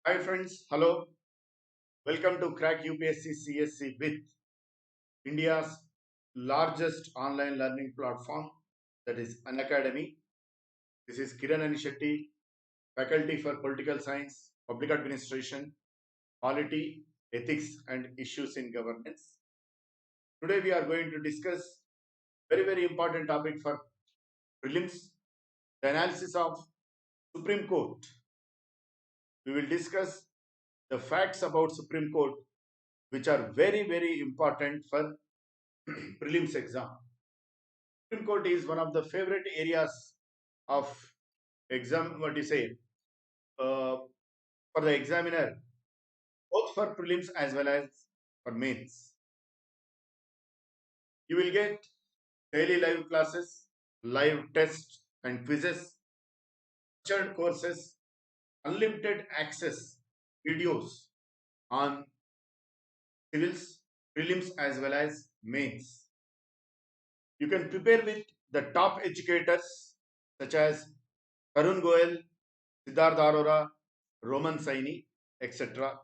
Hi friends, hello. Welcome to Crack UPSC CSC with India's largest online learning platform, that is Unacademy. This is Kiran Anishetty, faculty for Political Science, Public Administration, Polity, Ethics and Issues in Governance. Today we are going to discuss very important topic for prelims, the analysis of Supreme Court. We will discuss the facts about Supreme Court which are very important for prelims exam. Supreme Court is one of the favorite areas of exam, what you say, for the examiner, both for prelims as well as for mains. You will get daily live classes, live tests and quizzes, structured courses, unlimited access videos on civils, prelims as well as mains. You can prepare with the top educators such as Karun Goel, Siddharth Arora, Roman Saini, etc.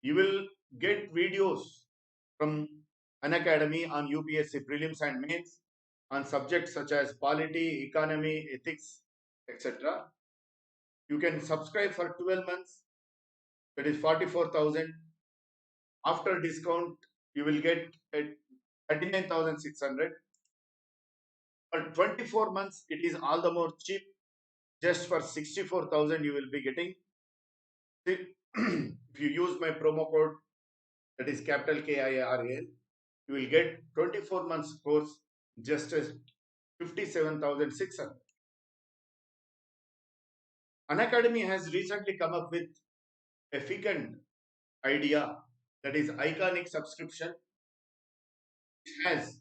You will get videos from Unacademy on UPSC prelims and mains on subjects such as polity, economy, ethics, etc. You can subscribe for 12 months, that is 44,000. After discount, you will get at 39,600. For 24 months, it is all the more cheap. Just for 64,000, you will be getting. If you use my promo code, that is capital KIRAL, you will get 24 months course just as 57,600. Unacademy has recently come up with a fecund idea, that is iconic subscription, which has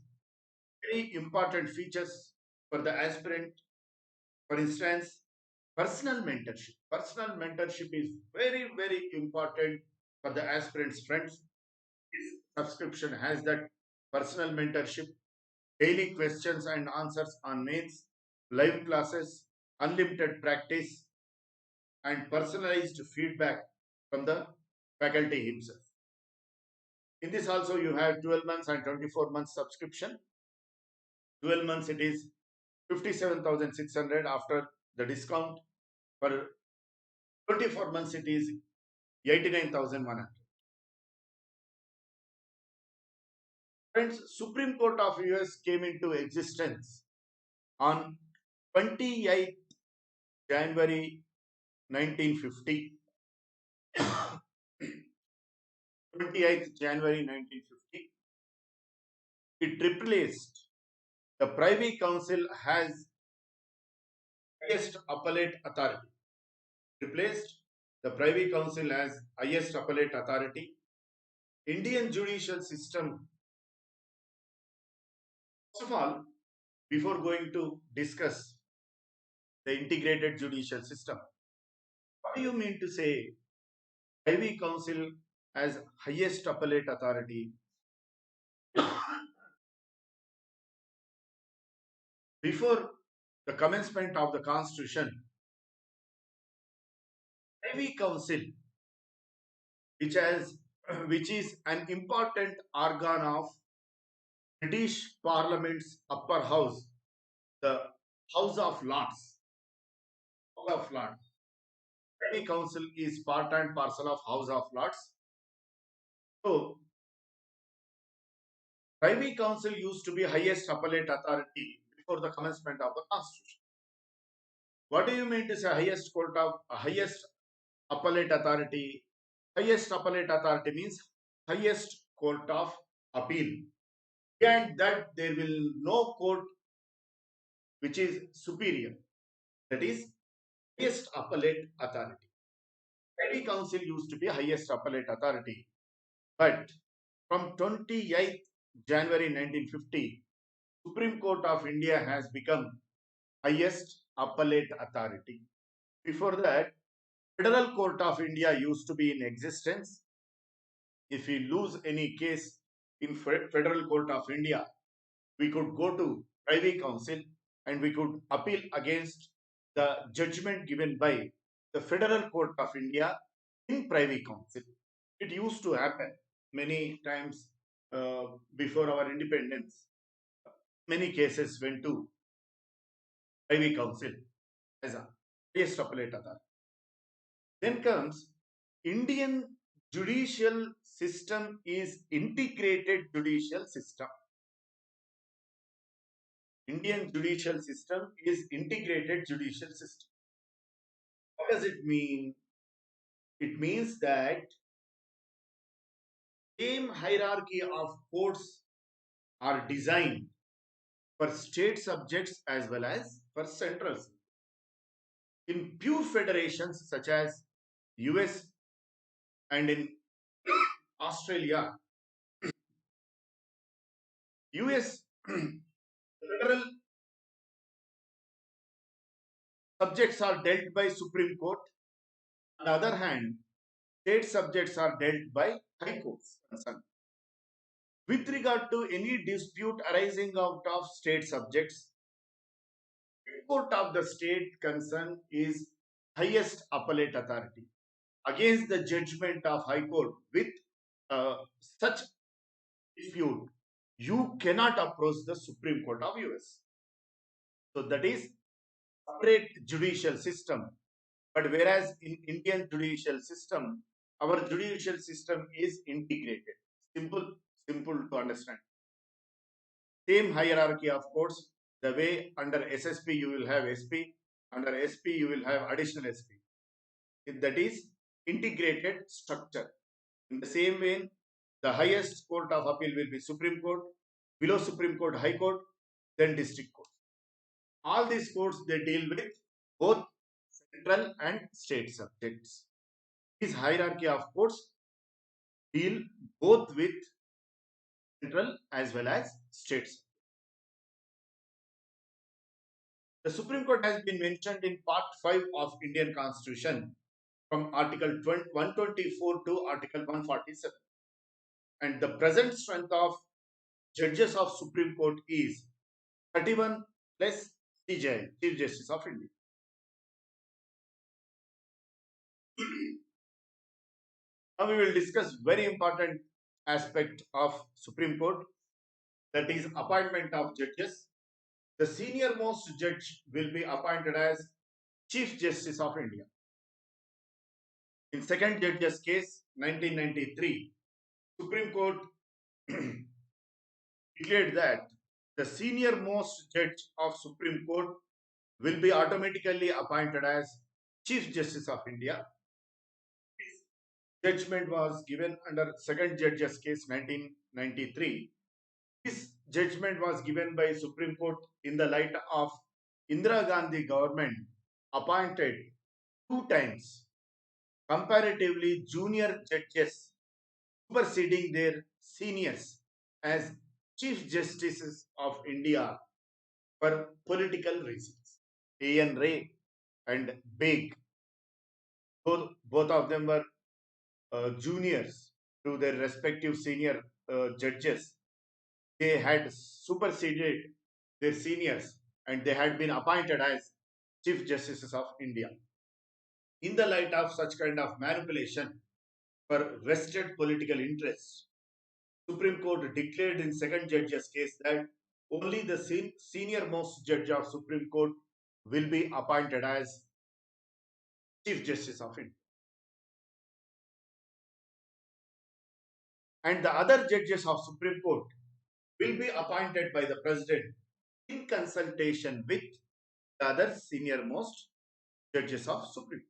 very important features for the aspirant. For instance, personal mentorship. Personal mentorship is very important for the aspirants' friends. This subscription has that personal mentorship, daily questions and answers on mails, live classes, unlimited practice, and personalized feedback from the faculty himself. In this also you have 12 months and 24 months subscription. 12 months it is 57,600 after the discount. For 24 months it is 89,100. Friends, Supreme Court of US came into existence on 28th January 1950. 28th January 1950. It replaced the Privy Council has highest appellate authority. Replaced the Privy Council as highest appellate authority. Indian judicial system. First of all, before going to discuss the integrated judicial system, what do you mean to say Privy Council as highest appellate authority? Before the commencement of the Constitution, Privy Council, which has which is an important organ of British Parliament's upper house, the House of Lords. House of Lords. Privy Council is part and parcel of House of Lords. So, Privy Council used to be highest appellate authority before the commencement of the Constitution. What do you mean to say highest appellate authority? Highest appellate authority means highest court of appeal. And that there will no court which is superior. That is highest appellate authority. Privy Council used to be highest appellate authority. But from 28th January 1950, Supreme Court of India has become highest appellate authority. Before that, Federal Court of India used to be in existence. If we lose any case in Federal Court of India, we could go to Privy Council and we could appeal against the judgment given by the Federal Court of India in Privy Council. It used to happen many times uh, before our independence. Many cases went to Privy Council as a highest appellate authority. Then comes Indian judicial system is integrated judicial system. Indian judicial system is integrated judicial system. What does it mean? It means that same hierarchy of courts are designed for state subjects as well as for central. In pure federations such as US and in Australia, US federal subjects are dealt by Supreme Court. On the other hand, state subjects are dealt by high courts. With regard to any dispute arising out of state subjects, the court of the state concerned is highest appellate authority. Against the judgment of High Court with such dispute, you cannot approach the Supreme Court of US. So that is separate judicial system. But whereas in Indian judicial system, our judicial system is integrated. Simple, simple to understand. Same hierarchy of courts. The way under SSP you will have SP, under SP you will have additional SP. That is integrated structure. In the same way, the highest court of appeal will be Supreme Court, below Supreme Court, High Court, then District Court. All these courts, they deal with both central and state subjects. This hierarchy of courts deal both with central as well as states. The Supreme Court has been mentioned in Part 5 of Indian Constitution from Article 124 to Article 147. And the present strength of judges of Supreme Court is 31 plus CJI, Chief Justice of India. Now we will discuss very important aspect of Supreme Court, that is appointment of judges. The senior most judge will be appointed as Chief Justice of India. In second judge's case, 1993, Supreme Court declared that the senior most judge of Supreme Court will be automatically appointed as Chief Justice of India. Judgment was given under second judge's case 1993. This judgment was given by Supreme Court in the light of Indira Gandhi government appointed 2 times comparatively junior judges superseding their seniors as Chief Justices of India for political reasons. A.N. Ray and Beg, both of them were juniors to their respective senior judges. They had superseded their seniors and they had been appointed as Chief Justices of India. In the light of such kind of manipulation for vested political interests, Supreme Court declared in second judge's case that only the senior most judge of Supreme Court will be appointed as Chief Justice of India. And the other judges of Supreme Court will be appointed by the President in consultation with the other senior most judges of Supreme Court.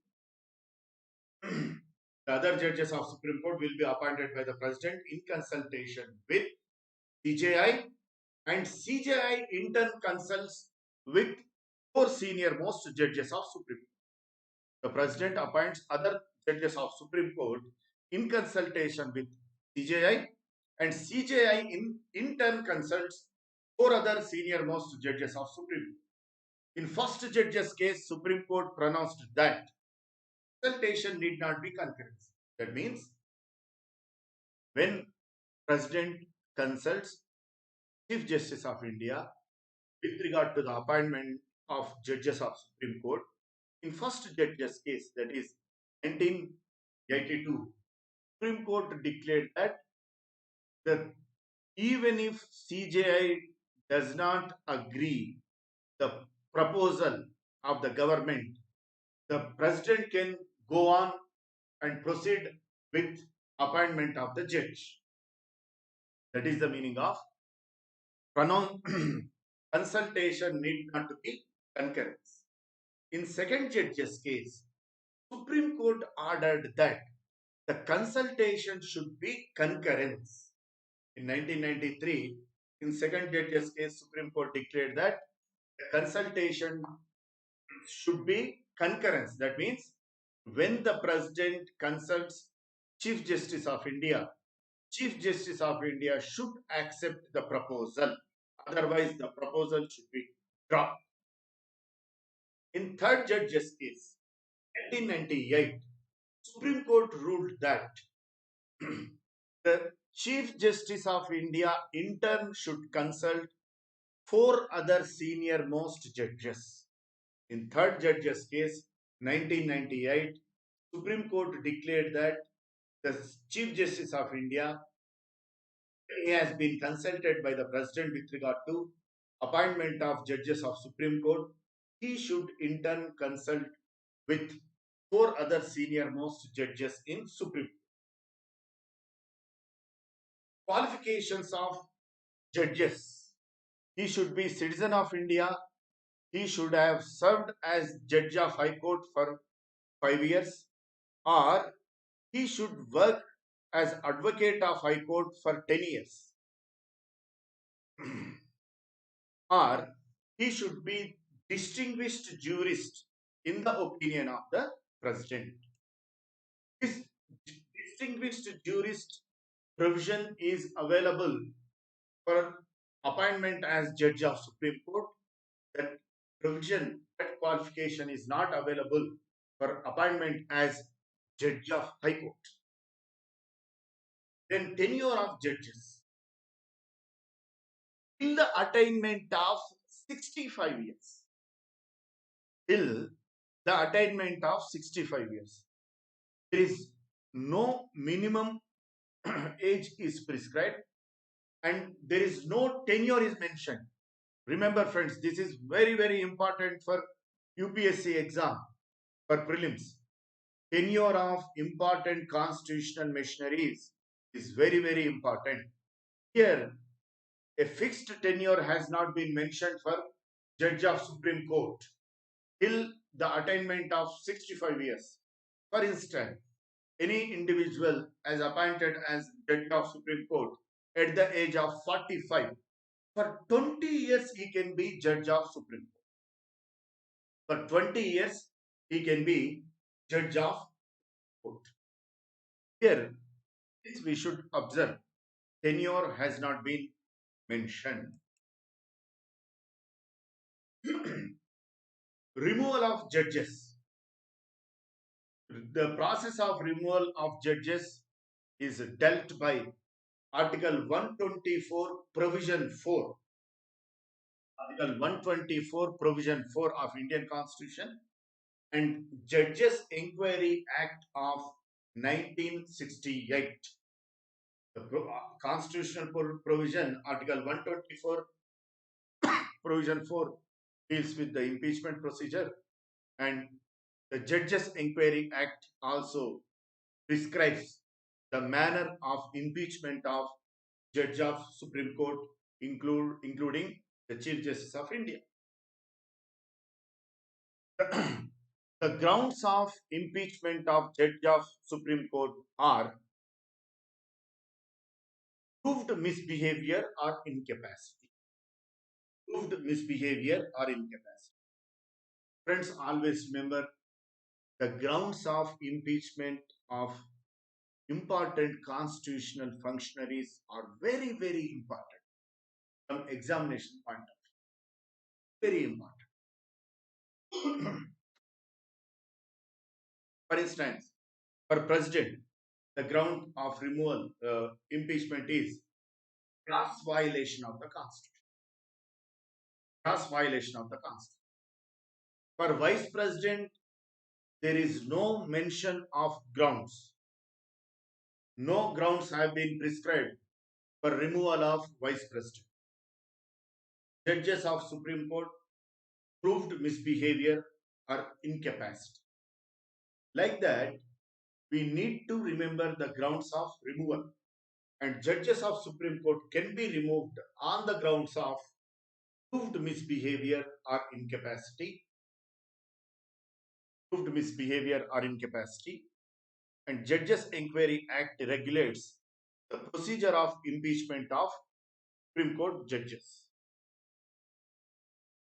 The other judges of Supreme Court will be appointed by the President in consultation with CJI, and CJI in turn consults with 4 senior most judges of Supreme Court. The President appoints other judges of Supreme Court in consultation with CJI, and CJI in turn consults 4 other senior most judges of Supreme Court. In first judge's case, Supreme Court pronounced that consultation need not be concurrent. That means when President consults Chief Justice of India with regard to the appointment of judges of Supreme Court, in first judge's case, that is 19 1982, Supreme Court declared that the even if CJI does not agree the proposal of the government, the president can go on and proceed with appointment of the judge. That is the meaning of consultation need not to be concurrence. In second judge's case, Supreme Court ordered that the consultation should be concurrence. In 1993, in second judge's case, Supreme Court declared that the consultation should be concurrence. That means when the president consults Chief Justice of India, Chief Justice of India should accept the proposal. Otherwise, the proposal should be dropped. In third judge's case, 1998, Supreme Court ruled that the Chief Justice of India in turn should consult four other senior most judges. In third judge's case, 1998, Supreme Court declared that the Chief Justice of India has been consulted by the President with regard to appointment of judges of Supreme Court. He should in turn consult with four other senior most judges in Supreme Court. Qualifications of judges. He should be citizen of India. He should have served as judge of High Court for 5 years, or he should work as advocate of High Court for 10 years, or he should be distinguished jurist in the opinion of the president. This distinguished jurist provision is available for appointment as judge of Supreme Court. That provision, that qualification is not available for appointment as judge of High Court. Then tenure of judges till the attainment of 65 years. Till the attainment of 65 years. There is no minimum age is prescribed and there is no tenure is mentioned. Remember friends, this is very, very important for UPSC exam, for prelims. Tenure of important constitutional machineries is very, very important. Here, a fixed tenure has not been mentioned for Judge of Supreme Court till the attainment of 65 years. For instance, any individual as appointed as Judge of Supreme Court at the age of 45, for 20 years he can be Judge of Supreme Court. For 20 years he can be Judge of Court. Here, we should observe, tenure has not been mentioned. Removal of judges. The process of removal of judges is dealt by Article 124, Provision 4. Article 124, Provision 4 of Indian Constitution and Judges Inquiry Act of 1968. The constitutional provision, Article 124, Provision 4 deals with the impeachment procedure, and the Judges Inquiry Act also prescribes the manner of impeachment of Judge of Supreme Court, including the Chief Justice of India. The grounds of impeachment of Judge of Supreme Court are proved misbehavior or incapacity. Proved misbehavior or incapacity. Friends, always remember the grounds of impeachment of important constitutional functionaries are very, very important from examination point of view. Very important. For instance, for president, the ground of removal, impeachment is gross violation of the Constitution. Gross violation of the Constitution. For vice president, there is no mention of grounds. No grounds have been prescribed for removal of Vice President. Judges of Supreme Court proved misbehavior or incapacity. Like that, we need to remember the grounds of removal. And judges of Supreme Court can be removed on the grounds of proved misbehavior or incapacity, proved misbehavior or incapacity. And Judges Inquiry Act regulates the procedure of impeachment of Supreme Court judges.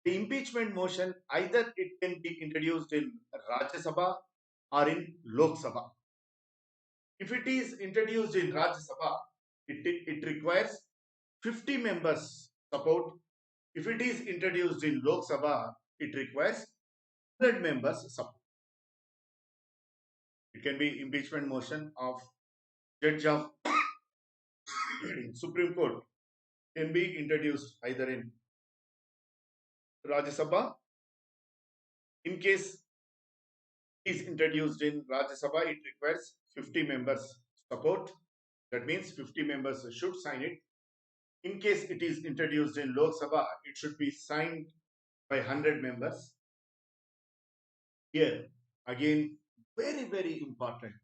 The impeachment motion either it can be introduced in Rajya Sabha or in Lok Sabha. If it is introduced in Rajya Sabha, it requires 50 members support. If it is introduced in Lok Sabha, it requires 100 members support. It can be impeachment motion of judge of Supreme Court can be introduced either in Rajya Sabha. In case it is introduced in Rajya Sabha, it requires 50 members support. That means 50 members should sign it. In case it is introduced in Lok Sabha, it should be signed by 100 members. Here, again, very, very important.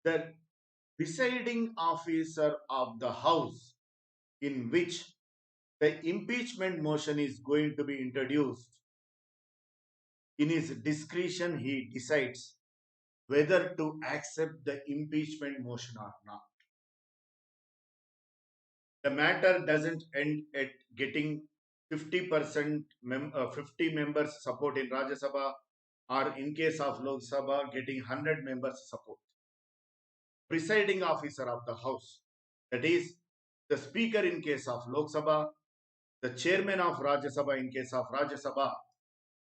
The presiding officer of the House in which the impeachment motion is going to be introduced, in his discretion, he decides whether to accept the impeachment motion or not. The matter doesn't end at getting 50% 50 members support in Rajya Sabha, or in case of Lok Sabha getting 100 members support. Presiding officer of the House, that is the Speaker in case of Lok Sabha, the Chairman of Rajya Sabha in case of Rajya Sabha,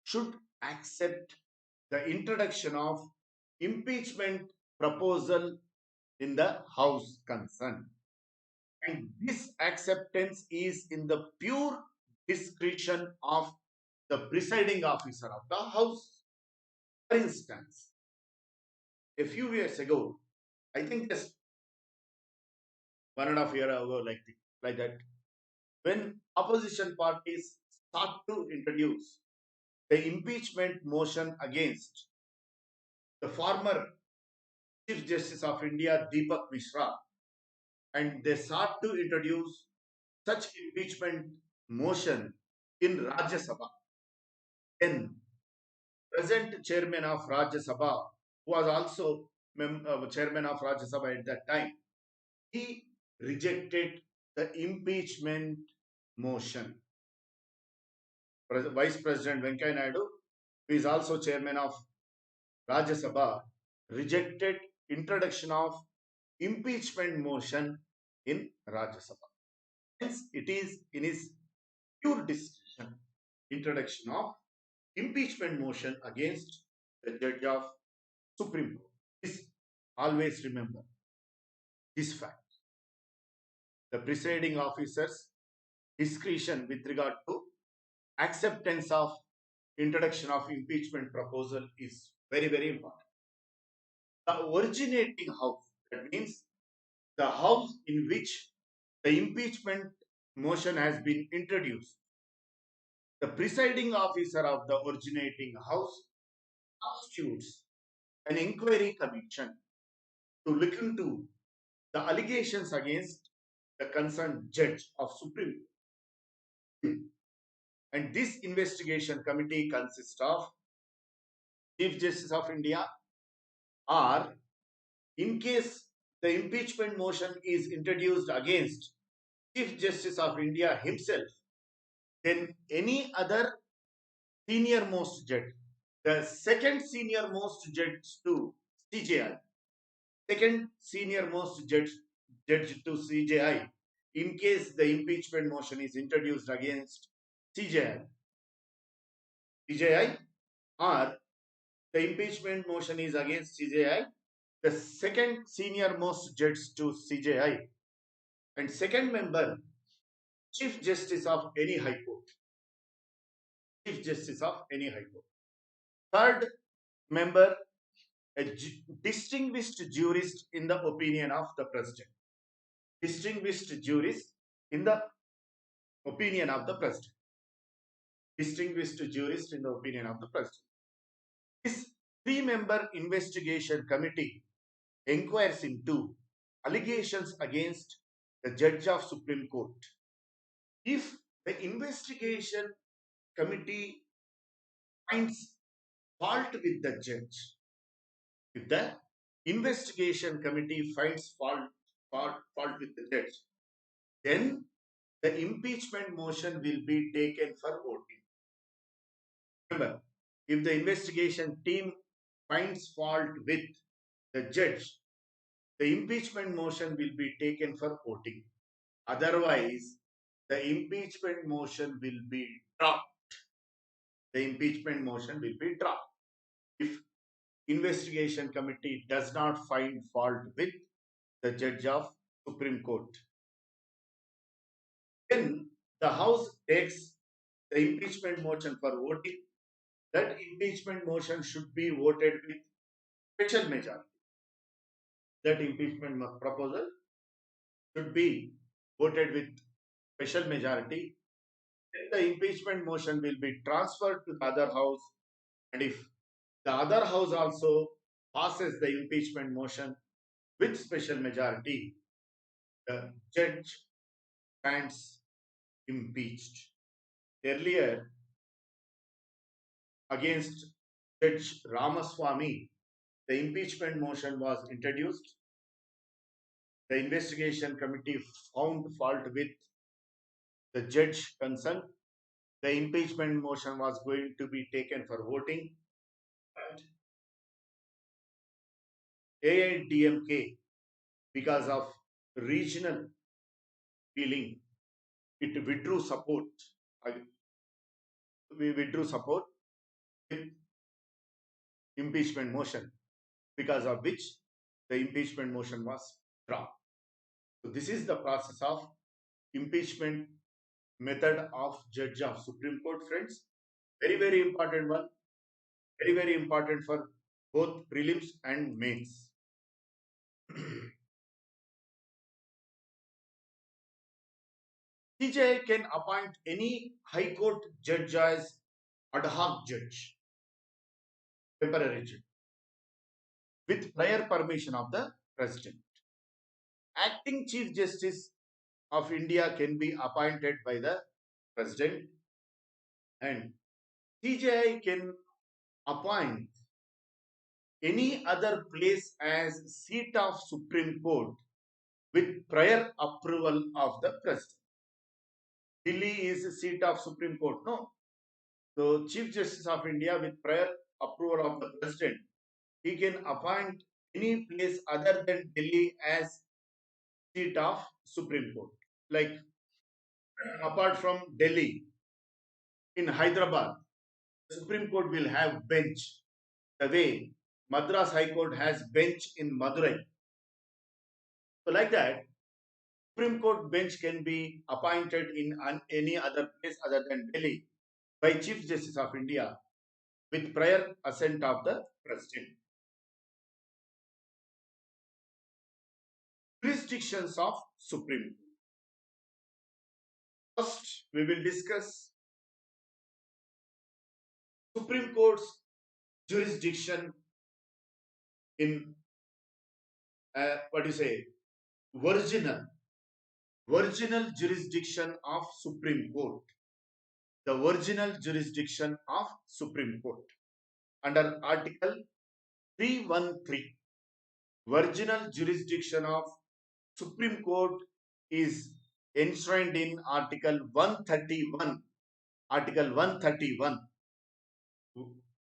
should accept the introduction of impeachment proposal in the House concerned. And this acceptance is in the pure discretion of the presiding officer of the House. For instance, a few years ago, I think just 1.5 year ago, like that, when opposition parties start to introduce the impeachment motion against the former Chief Justice of India, Deepak Mishra, and they sought to introduce such impeachment motion in Rajya Sabha. Then present chairman of Rajya Sabha, who was also chairman of Rajya Sabha at that time, he rejected the impeachment motion. Vice President Venkaiah Naidu, who is also chairman of Rajya Sabha, rejected introduction of impeachment motion in Rajya Sabha. Hence, it is in his pure discretion introduction of impeachment motion against the judge of Supreme Court. This, always remember this fact. The presiding officer's discretion with regard to acceptance of introduction of impeachment proposal is very, very important. The originating house, that means the house in which the impeachment motion has been introduced, the presiding officer of the originating house constitutes an inquiry commission to look into the allegations against the concerned judge of Supreme Court. And this investigation committee consists of Chief Justice of India, or in case the impeachment motion is introduced against Chief Justice of India himself, then any other senior most judge, the second senior most judge to CJI, second senior most judge to CJI, in case the impeachment motion is introduced against CJI, or the impeachment motion is against CJI, the second senior most judge to CJI, and second member, Chief Justice of any High Court. Chief Justice of any High Court. Third member, a distinguished jurist in the opinion of the president. Distinguished jurist in the opinion of the president. Distinguished jurist in the opinion of the president. This three-member investigation committee inquires into allegations against the judge of Supreme Court. If the investigation committee finds fault with the judge, if the investigation committee finds fault with the judge, then the impeachment motion will be taken for voting. Remember, if the investigation team finds fault with the judge, the impeachment motion will be taken for voting. Otherwise, the impeachment motion will be dropped. The impeachment motion will be dropped. If investigation committee does not find fault with the judge of Supreme Court, then the House takes the impeachment motion for voting. That impeachment motion should be voted with special majority. That impeachment proposal should be voted with special majority. Then the impeachment motion will be transferred to the other house, and if the other house also passes the impeachment motion with special majority, the judge stands impeached. Earlier, against Judge Ramaswamy, the impeachment motion was introduced. The investigation committee found fault with the judge concerned. The impeachment motion was going to be taken for voting. But AIDMK, because of regional feeling, it withdrew support. We withdrew support with impeachment motion, because of which the impeachment motion was dropped. So this is the process of impeachment method of judge of Supreme Court, friends. Very, very important one. Very, very important for both prelims and mains. CJI can appoint any High Court judge as ad hoc judge, temporary judge, with prior permission of the President. Acting Chief Justice of India can be appointed by the President, and CJI can appoint any other place as seat of Supreme Court with prior approval of the President. Delhi is the seat of Supreme Court, no? So Chief Justice of India with prior approval of the President, he can appoint any place other than Delhi as seat of Supreme Court. Like apart from Delhi, in Hyderabad, the Supreme Court will have bench. The way Madras High Court has bench in Madurai. So like that, Supreme Court bench can be appointed in any other place other than Delhi by Chief Justice of India with prior assent of the President. Jurisdictions of Supreme Court. First, we will discuss Supreme Court's jurisdiction in virginal jurisdiction of Supreme Court. The virginal jurisdiction of Supreme Court under Article 313. Virginal jurisdiction of Supreme Court is enshrined in Article 131. Article 131.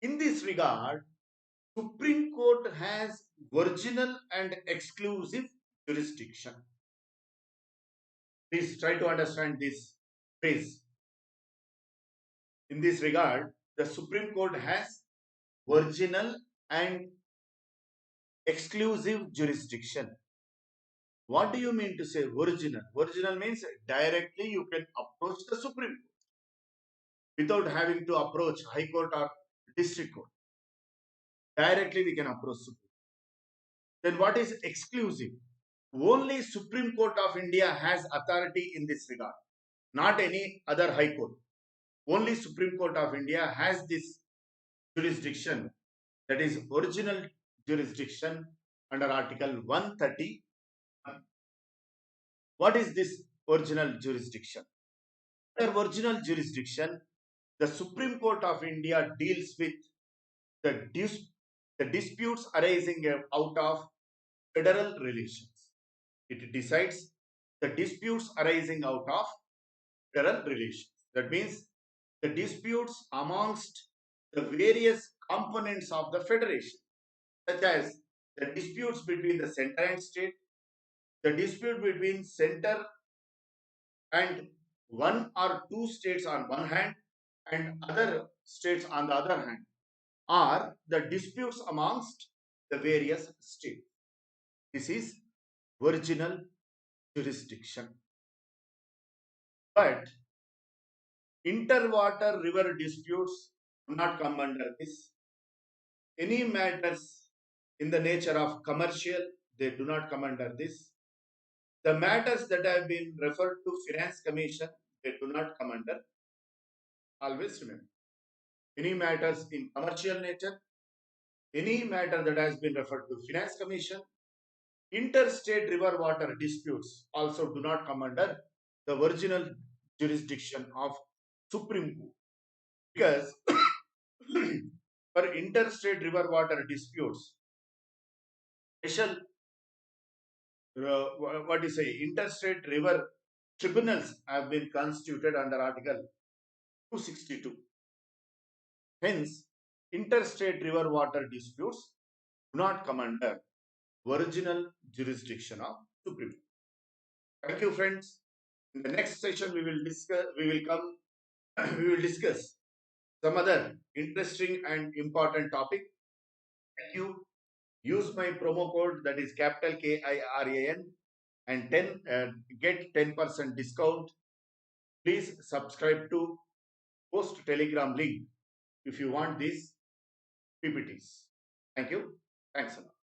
In this regard, Supreme Court has virginal and exclusive jurisdiction. Please try to understand this phrase. In this regard, the Supreme Court has virginal and exclusive jurisdiction. What do you mean to say virginal? Virginal means directly you can approach the Supreme Court without having to approach High Court or District Court. directly we can approach Supreme. Then what is exclusive? Only Supreme Court of India has authority in this regard, not any other high court. Only Supreme Court of India has this jurisdiction, that is original jurisdiction under Article 130. What is this original jurisdiction? Under original jurisdiction, the Supreme Court of India deals with the, the disputes arising out of federal relations. It decides the disputes arising out of federal relations. That means the disputes amongst the various components of the federation, such as the disputes between the center and state, the dispute between center and one or two states on one hand and other states on the other hand, are the disputes amongst the various states. This is original jurisdiction. But interwater river disputes do not come under this. Any matters in the nature of commercial, they do not come under this. The matters that have been referred to Finance Commission, they do not come under. Always remember, any matters in commercial nature, any matter that has been referred to Finance Commission, interstate river water disputes also do not come under the original jurisdiction of Supreme Court. Because for interstate river water disputes, special what do you say, interstate river tribunals have been constituted under Article 262. Hence, interstate river water disputes do not come under original jurisdiction of Supreme Court. Thank you, friends. In the next session, we will discuss some other interesting and important topic. Thank you. Use my promo code, that is capital KIRAN, and get 10% discount. Please subscribe to Post Telegram link if you want these PPTs. Thank you. Thanks a lot.